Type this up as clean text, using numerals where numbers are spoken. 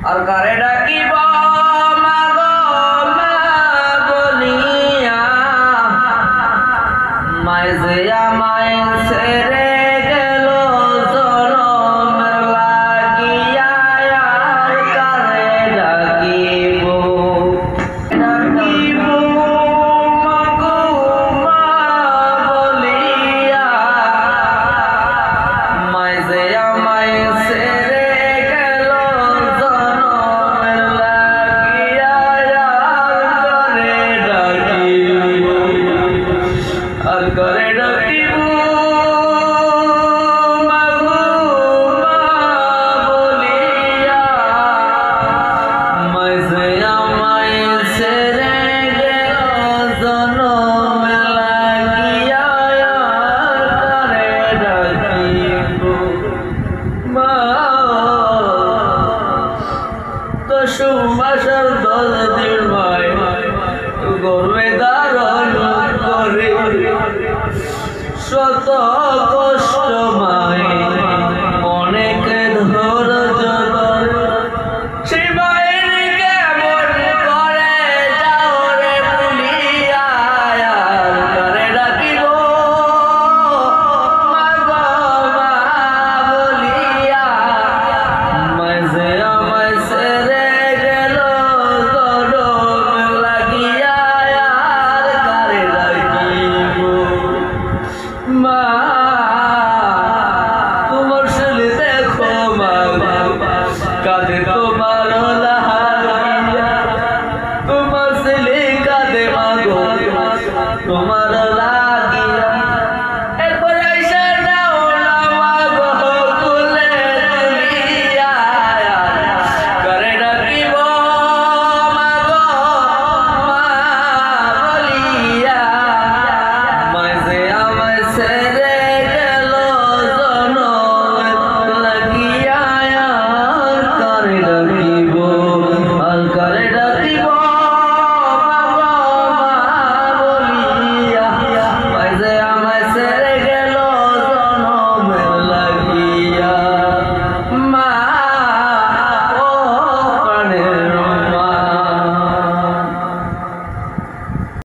আর কারে ডাকিব মা গো মা বলিয়া, মায় যে আমায় ছেড়ে গেল জনমের লাগিয়া, আর কারে ডাকিব ডাকিব মা গো মা বলিয়া, মায় যে আমায় ছেড়ে করে ডাকিব মা গো মা বলিয়া, মায় যে আমায় ছেড়ে গেল জনমের লাগিয়া, করে ডাকিব মা। 10 মাস আর 10 দিন মায় গর্ভে ধারণ করে, শত কষ্ট মায় অনেক ধৈর্য ধরে, সেই মায়ের কেমন করে যাও রে ভুলিয়া, আর করে ডাকিব মা গো মা বলিয়া, মায় যে আমায় ছেড়ে গেল জনমের লাগিয়া, আর করে ডাকিব মা। তোমার ছেলে দেখো মা কাঁদে তোমার